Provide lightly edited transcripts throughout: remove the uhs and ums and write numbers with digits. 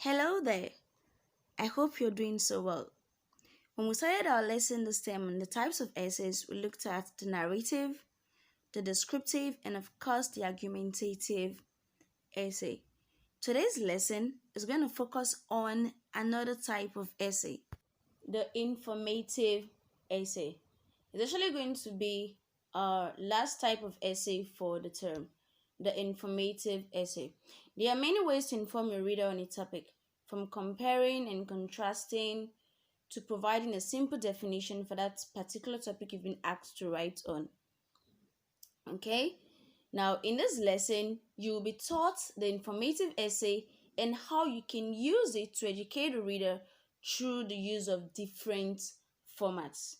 Hello there. I hope you're doing so well. When we started our lesson this time on the types of essays, we looked at the narrative, the descriptive, and of course the argumentative essay. Today's lesson is going to focus on another type of essay, the informative essay. It's actually going to be our last type of essay for the term, the informative essay. There are many ways to inform your reader on a topic, from comparing and contrasting to providing a simple definition for that particular topic you've been asked to write on. Okay? Now, in this lesson, you will be taught the informative essay and how you can use it to educate the reader through the use of different formats.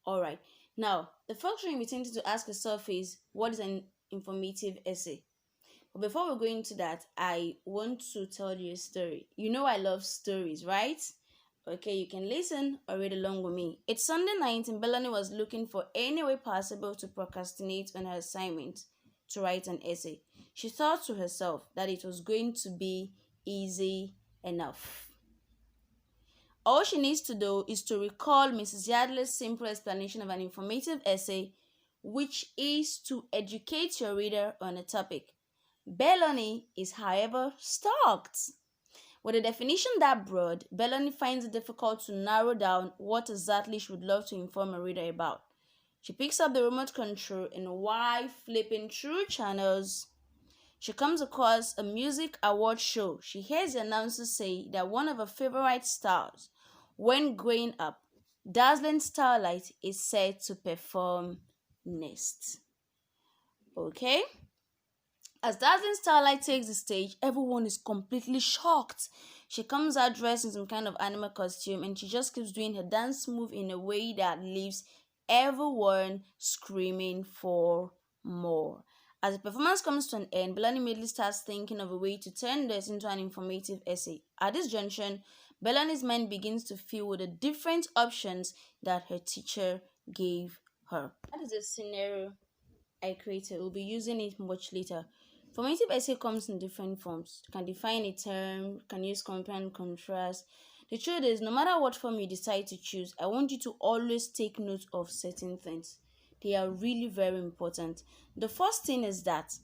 All right. Now, the first thing we tend to ask yourself is, what is an informative essay? But before we go into that, I want to tell you a story. You know I love stories, right? Okay, you can listen or read along with me. It's Sunday night and Bellany was looking for any way possible to procrastinate on her assignment to write an essay. She thought to herself that it was going to be easy enough. All she needs to do is to recall Mrs. Yardley's simple explanation of an informative essay, which is to educate your reader on a topic. Bellany is, however, stuck. With a definition that broad, Bellany finds it difficult to narrow down what exactly she would love to inform a reader about. She picks up the remote control and while flipping through channels, she comes across a music award show. She hears the announcer say that one of her favorite stars, when growing up, Dazzling Starlight, is set to perform next. Okay? As Dazzling Starlight takes the stage, everyone is completely shocked. She comes out dressed in some kind of animal costume and she just keeps doing her dance move in a way that leaves everyone screaming for more. As the performance comes to an end, Bellany immediately starts thinking of a way to turn this into an informative essay. At this junction, Bellany's mind begins to fill with the different options that her teacher gave her. That is a scenario I created. We'll be using it much later. Formative essay comes in different forms. You can define a term, you can use compare and contrast. The truth is, no matter what form you decide to choose, I want you to always take note of certain things. They are really very important. The first thing is that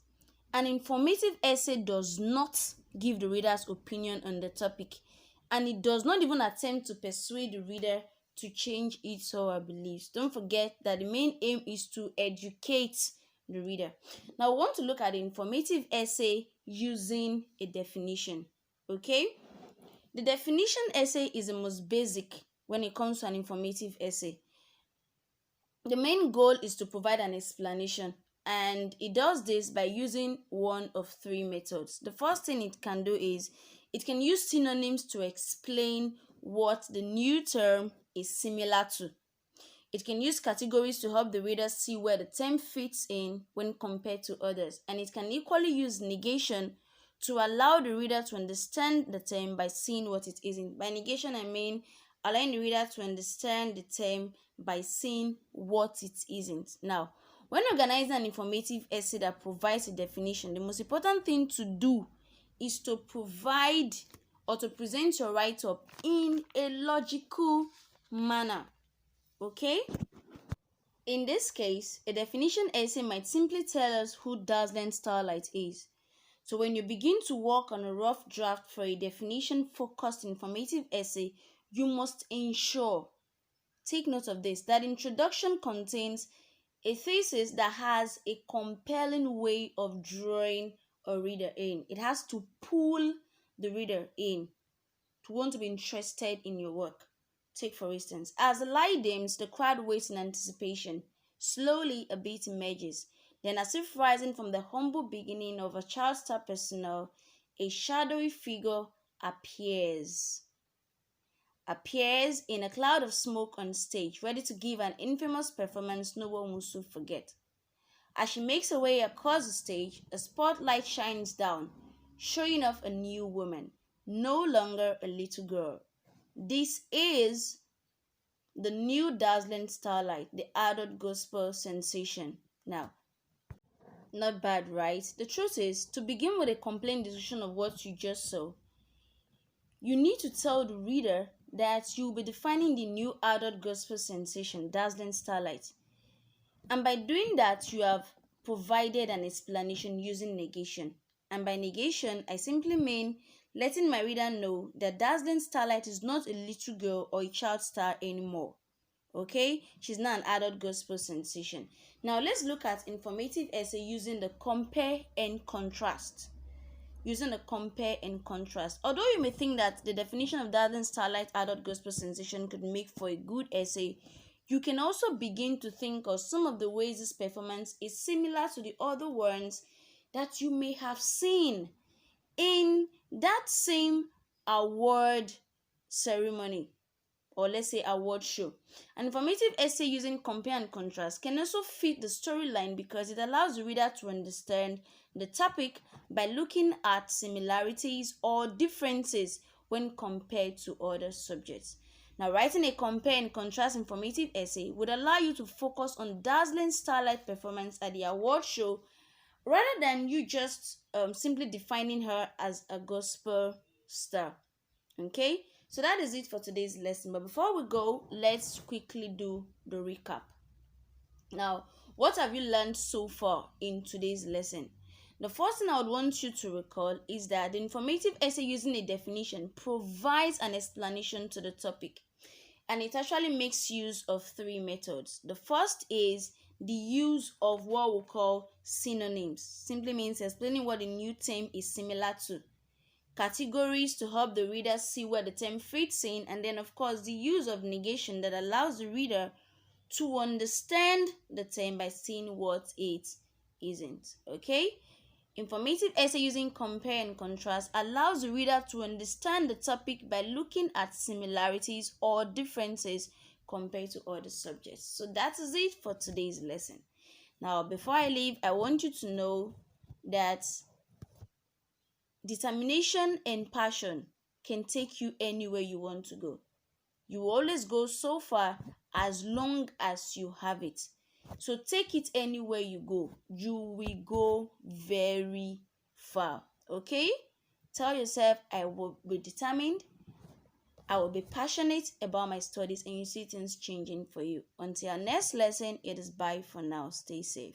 an informative essay does not give the reader's opinion on the topic, and it does not even attempt to persuade the reader to change its or her beliefs. Don't forget that the main aim is to educate the reader. Now, we want to look at the informative essay using a definition. Okay? The definition essay is the most basic when it comes to an informative essay. The main goal is to provide an explanation, and it does this by using one of three methods. The first thing it can do is it can use synonyms to explain what the new term is similar to. It can use categories to help the reader see where the term fits in when compared to others, and it can equally use negation to allow the reader to understand the term by seeing what it isn't. By negation, I mean allowing the reader to understand the term by seeing what it isn't. Now, when organizing an informative essay that provides a definition, the most important thing to do is to provide or to present your write-up in a logical manner. Okay? In this case, a definition essay might simply tell us who Dazzling Starlight is. So when you begin to work on a rough draft for a definition-focused informative essay, you must ensure, take note of this, that introduction contains a thesis that has a compelling way of drawing a reader in. It has to pull the reader in to want to be interested in your work. Take for instance, as the light dims, the crowd waits in anticipation. Slowly a beat emerges. Then, as if rising from the humble beginning of a child star personnel, a shadowy figure appears in a cloud of smoke on stage, ready to give an infamous performance no one will soon forget. As she makes her way across the stage, a spotlight shines down, showing off a new woman, no longer a little girl. This is the new Dazzling Starlight, the adult gospel sensation. Now, not bad, right? The truth is, to begin with a complete description of what you just saw, you need to tell the reader that you'll be defining the new adult gospel sensation, Dazzling Starlight. And by doing that, you have provided an explanation using negation. And by negation, I simply mean letting my reader know that Dazzling Starlight is not a little girl or a child star anymore. Okay, she's now an adult gospel sensation. Now let's look at informative essay using the compare and contrast. Although you may think that the definition of Dazzling Starlight adult gospel sensation could make for a good essay, you can also begin to think of some of the ways this performance is similar to the other ones that you may have seen in that same award ceremony, or let's say award show. An informative essay using compare and contrast can also fit the storyline because it allows the reader to understand the topic by looking at similarities or differences when compared to other subjects. Now, writing a compare and contrast informative essay would allow you to focus on Dazzling Starlight performance at the award show rather than you just simply defining her as a gospel star. Okay, so that is it for today's lesson. But before we go, let's quickly do the recap. Now, what have you learned so far in today's lesson? The first thing I would want you to recall is that the informative essay using a definition provides an explanation to the topic, and it actually makes use of three methods. The first is the use of what we call synonyms. Simply means explaining what the new term is similar to. Categories to help the reader see where the term fits in, and then of course the use of negation that allows the reader to understand the term by seeing what it isn't. Okay, informative essay using compare and contrast allows the reader to understand the topic by looking at similarities or differences compared to other subjects. So that is it for today's lesson. Now, before I leave, I want you to know that determination and passion can take you anywhere you want to go. You will always go so far as long as you have it. So take it anywhere you go. You will go very far. Okay? Tell yourself, I will be determined. I will be passionate about my studies, and you see things changing for you. Until our next lesson, it is bye for now. Stay safe.